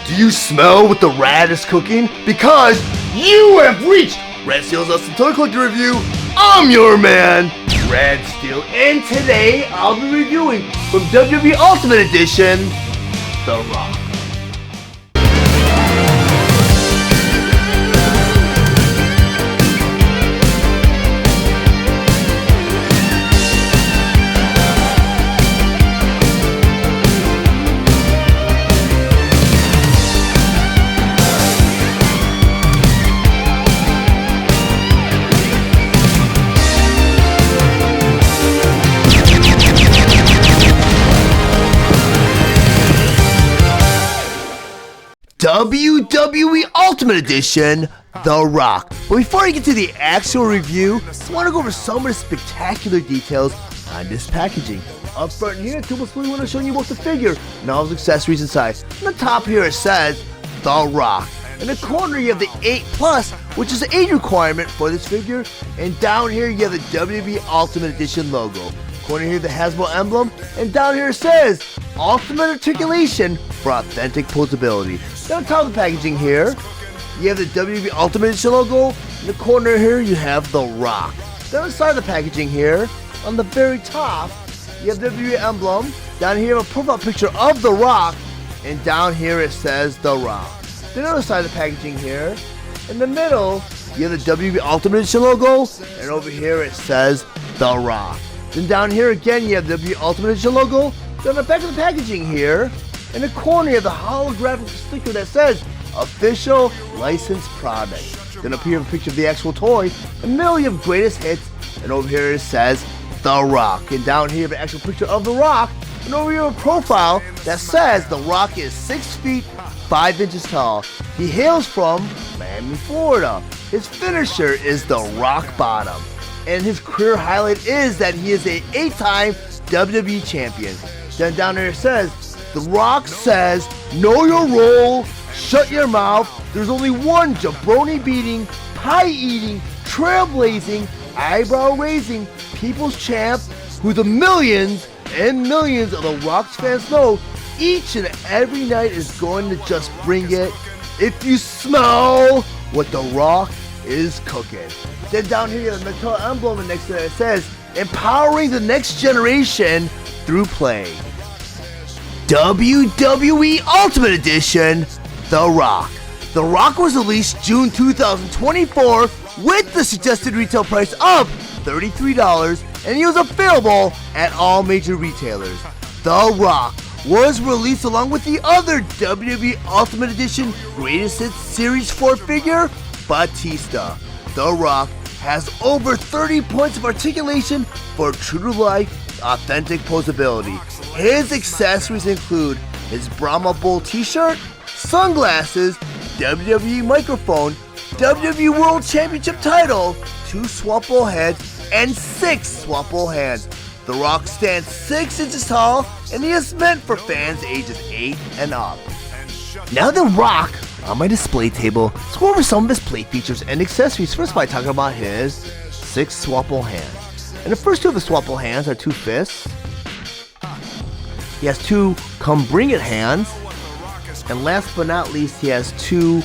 Do you smell what the rat is cooking? Because you have reached Red Steele's Awesome Toy Collector Review. I'm your man, Red Steele, and today I'll be reviewing from WWE Ultimate Edition, The Rock. WWE Ultimate Edition, The Rock. But before I get to the actual review, I want to go over some of the spectacular details on this packaging. Up front here, Tumble's want to show you both the figure and all his accessories inside. On the top here it says, The Rock. In the corner you have the 8+, which is an age requirement for this figure. And down here you have the WWE Ultimate Edition logo. Corner here the Hasbro emblem, and down here it says Ultimate Articulation for authentic posability. Then on top of the packaging here, you have the WWE Ultimate Edition logo. In the corner here you have The Rock. Then on the side of the packaging here, on the very top, you have the WWE emblem. Down here you have a profile picture of The Rock, and down here it says The Rock. Then on the other side of the packaging here, in the middle, you have the WWE Ultimate Edition logo, and over here it says The Rock. Then down here again you have the WWE Ultimate Edition logo. Then on the back of the packaging here, in the corner you have the holographic sticker that says Official Licensed Product. Then up here you have a picture of the actual toy. In the middle you have Greatest Hits, and over here it says The Rock. And down here you have an actual picture of The Rock. And over here a profile that says The Rock is 6 feet 5 inches tall. He hails from Miami, Florida. His finisher is the Rock Bottom. And his career highlight is that he is an 8-time WWE champion. Then down there it says, The Rock says, know your role, shut your mouth. There's only one jabroni beating, pie eating, trailblazing, eyebrow raising, people's champ who the millions and millions of The Rock's fans know each and every night is going to just bring it. If you smell what The Rock is cooking. Then down here you have the metal emblem, and next to that it says, empowering the next generation through play. WWE Ultimate Edition, The Rock. The Rock was released June 2024 with the suggested retail price of $33, and he was available at all major retailers. The Rock was released along with the other WWE Ultimate Edition Greatest Hits Series 4 figure, Batista. The Rock has over 30 points of articulation for true-to-life, authentic posability. His accessories include his Brahma Bull t-shirt, sunglasses, WWE microphone, WWE World Championship title, 2 swappable heads, and 6 swappable hands. The Rock stands 6 inches tall, and he is meant for fans ages 8 and up. Now The Rock on my display table, let's go over some of his plate features and accessories. First by talking about his 6 swappable hands. And the first 2 of the swappable hands are 2 fists. He has 2 come bring it hands. And last but not least, he has 2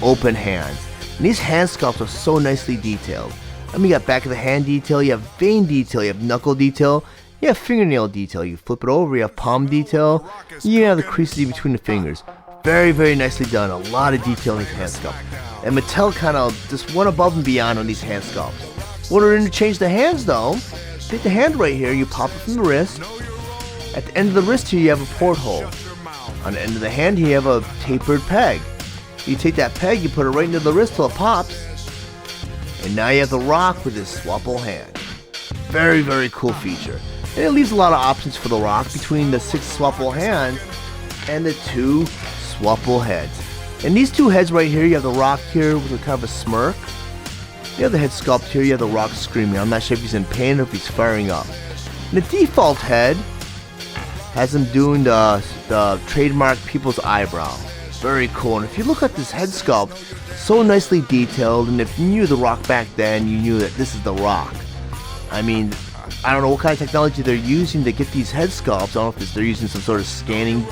open hands. And these hand sculpts are so nicely detailed. I mean, you got back of the hand detail, you have vein detail, you have knuckle detail, you have fingernail detail. You flip it over, you have palm detail, you have the creases in between the fingers. Very, very nicely done. A lot of detail in these hand sculpts. And Mattel kind of just went above and beyond on these hand sculpts. In order to interchange the hands though, take the hand right here, you pop it from the wrist. At the end of the wrist here you have a porthole. On the end of the hand here you have a tapered peg. You take that peg, you put it right into the wrist till it pops. And now you have The Rock with his swappable hand. Very, very cool feature. And it leaves a lot of options for The Rock between the 6 swappable hands and the 2 swappable heads. And these 2 heads right here, you have The Rock here with a kind of a smirk. You have the head sculpt here, you have The Rock screaming. I'm not sure if he's in pain or if he's firing up. And the default head has him doing the trademark people's eyebrow. Very cool. And if you look at this head sculpt, so nicely detailed, and if you knew The Rock back then, you knew that this is The Rock. I mean, I don't know what kind of technology they're using to get these head sculpts. I don't know if they're using some sort of scanning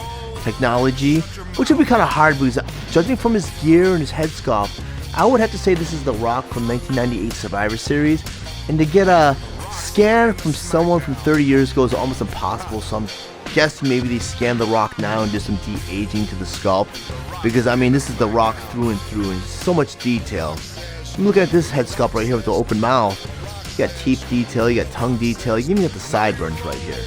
technology, which would be kind of hard because judging from his gear and his head sculpt, I would have to say this is The Rock from 1998 Survivor Series, and to get a scan from someone from 30 years ago is almost impossible, so I'm guessing maybe they scanned The Rock now and did some de-aging to the sculpt, because I mean this is The Rock through and through, and so much detail. I'm looking at this head sculpt right here with the open mouth. You got teeth detail, you got tongue detail, you even got the sideburns right here.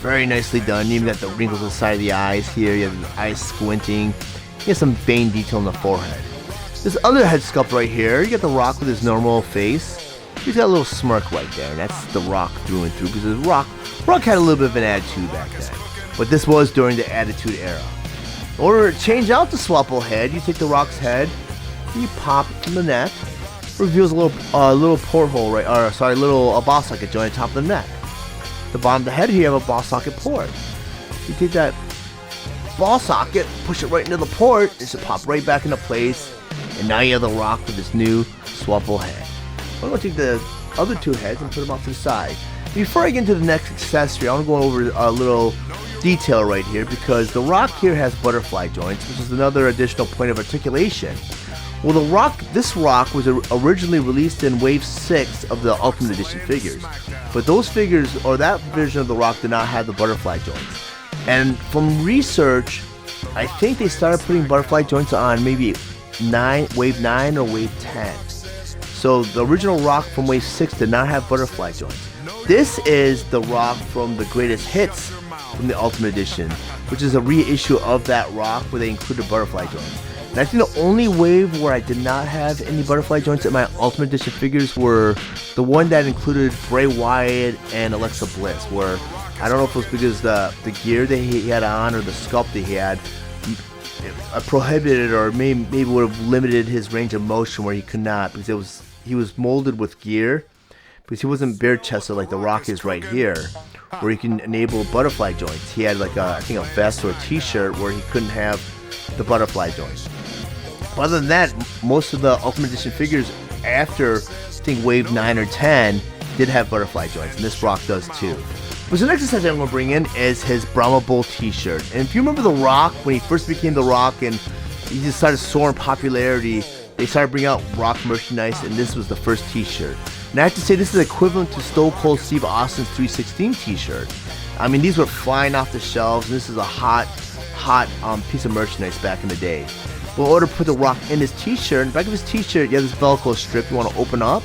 Very nicely done. You even got the wrinkles on the side of the eyes here, you have the eyes squinting, you got some vein detail on the forehead. This other head sculpt right here, you got The Rock with his normal face. He's got a little smirk right there, and that's The Rock through and through, because Rock had a little bit of an attitude back then. But this was during the Attitude Era. In order to change out the swapple head, you take The Rock's head, and you pop it from the neck. Reveals a little porthole right, or sorry, a ball socket joint on top of the neck. The bottom of the head here, you have a ball socket port. You take that ball socket, push it right into the port, it should pop right back into place. And now you have The Rock with this new swapple head. I'm going to take the other two heads and put them off to the side. Before I get into the next accessory, I want to go over a little detail right here, because The Rock here has butterfly joints, which is another additional point of articulation. Well, this Rock was originally released in Wave 6 of the Ultimate Edition figures, but those figures, or that version of The Rock, did not have the butterfly joints. And from research, I think they started putting butterfly joints on maybe Wave 9 or Wave 10. So the original Rock from Wave 6 did not have butterfly joints. This is The Rock from the Greatest Hits from the Ultimate Edition, which is a reissue of that Rock where they included butterfly joints. And I think the only wave where I did not have any butterfly joints in my Ultimate Edition figures were the one that included Bray Wyatt and Alexa Bliss, where I don't know if it was because the gear that he had on or the sculpt that he had prohibited, or maybe would have limited his range of motion, where he could not, because he was molded with gear, because he wasn't bare chested like The Rock is right here, where he can enable butterfly joints. He had like I think a vest or a t-shirt where he couldn't have the butterfly joints. Other than that, most of the Ultimate Edition figures after I think Wave 9 or 10 did have butterfly joints, and this Rock does too. But the next accessory I'm going to bring in is his Brahma Bull t-shirt. And if you remember The Rock, when he first became The Rock and he just started soaring popularity, they started bringing out Rock merchandise, and this was the first t-shirt. And I have to say, this is equivalent to Stone Cold Steve Austin's 316 t-shirt. I mean, these were flying off the shelves, and this is a hot piece of merchandise back in the day. But in order to put The Rock in his t-shirt, in the back of his t-shirt, you have this Velcro strip you want to open up.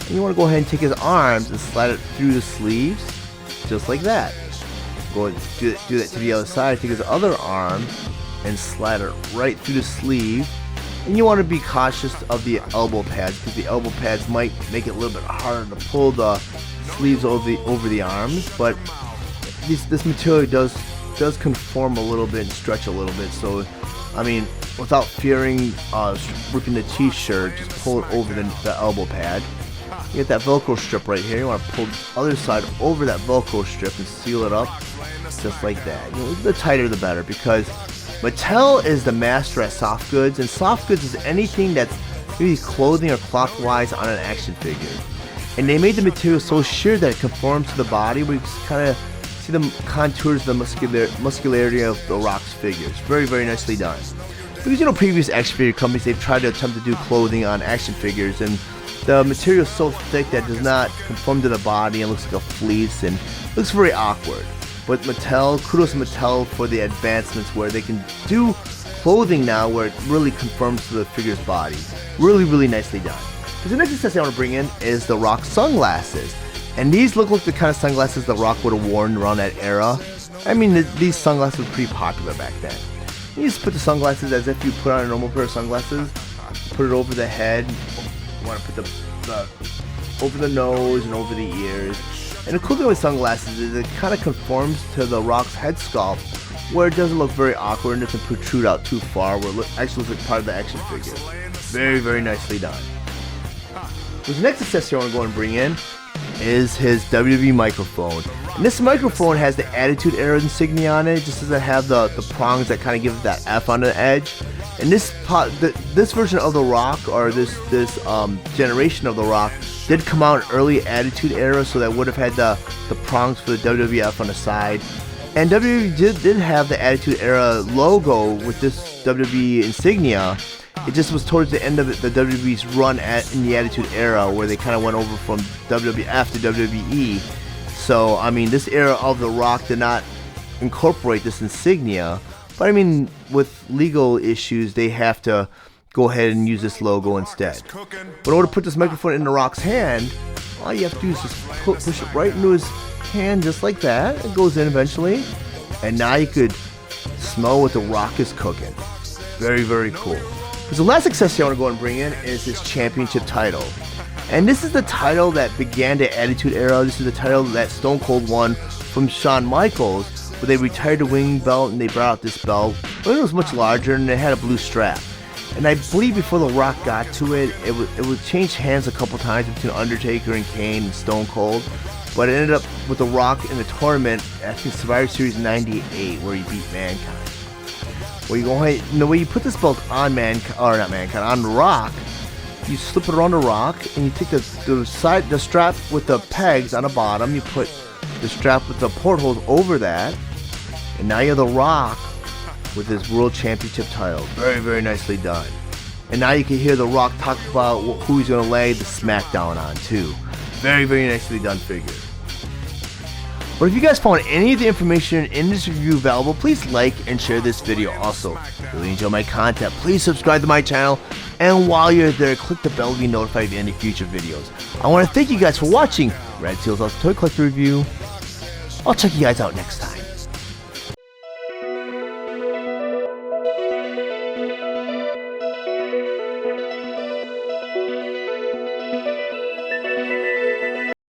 And you want to go ahead and take his arms and slide it through the sleeves, just like that. Go ahead and do that to the other side. Take his other arm and slide it right through the sleeve. And you want to be cautious of the elbow pads, because the elbow pads might make it a little bit harder to pull the sleeves over the arms. But this material does conform a little bit and stretch a little bit. So, I mean, without fearing ripping the t-shirt, just pull it over the elbow pad. You get that Velcro strip right here. You want to pull the other side over that Velcro strip and seal it up just like that. The tighter the better, because Mattel is the master at soft goods, and soft goods is anything that's maybe clothing or cloth-wise on an action figure. And they made the material so sheer that it conforms to the body, where you kind of see the contours of the muscularity of The Rock's figures. Very, very nicely done. Because, previous action figure companies, they've tried to attempt to do clothing on action figures, and the material is so thick that it does not conform to the body and looks like a fleece and looks very awkward. But kudos to Mattel for the advancements where they can do clothing now where it really conforms to the figure's body. Really, really nicely done. Because the next accessory I want to bring in is The Rock sunglasses. And these look like the kind of sunglasses The Rock would have worn around that era. I mean, these sunglasses were pretty popular back then. You just put the sunglasses as if you put on a normal pair of sunglasses. Put it over the head. You want to put the over the nose and over the ears. And the cool thing with sunglasses is it kind of conforms to The Rock's head sculpt, where it doesn't look very awkward and doesn't protrude out too far, where it actually looks like part of the action figure. Very, very nicely done. So the next accessory I want to go and bring in is his WWE microphone. And this microphone has the Attitude Era insignia on it. It just doesn't have the prongs that kind of give it that F on the edge. And this version of The Rock, or this generation of The Rock, did come out in early Attitude Era, so that would have had the prongs for the WWF on the side. And WWE did have the Attitude Era logo with this WWE insignia. It just was towards the end of the WWE's run in the Attitude Era, where they kind of went over from WWF to WWE. So, I mean, this era of The Rock did not incorporate this insignia. But, I mean, with legal issues, they have to go ahead and use this logo instead. But in order to put this microphone in The Rock's hand, all you have to do is just push it right into his hand just like that. It goes in eventually. And now you could smell what The Rock is cooking. Very, very cool. Because the last accessory I want to go and bring in is this championship title. And this is the title that began the Attitude Era. This is the title that Stone Cold won from Shawn Michaels, where they retired the wing belt and they brought out this belt. But it was much larger and it had a blue strap. And I believe before The Rock got to it, it would change hands a couple times between Undertaker and Kane and Stone Cold. But it ended up with The Rock in the tournament, I think Survivor Series 98, where he beat Mankind. Where you go ahead, the way you put this belt on on The Rock, you slip it around The Rock, and you take the strap with the pegs on the bottom, you put the strap with the portholes over that, and now you have The Rock with his World Championship title. Very, very nicely done. And now you can hear The Rock talk about who he's going to lay the smackdown on, too. Very, very nicely done figure. But if you guys found any of the information in this review valuable, please like and share this video. Also, if you really enjoy my content, please subscribe to my channel. And while you're there, click the bell to be notified of any future videos. I want to thank you guys for watching Red Steele's Toy Collector Review. I'll check you guys out next time.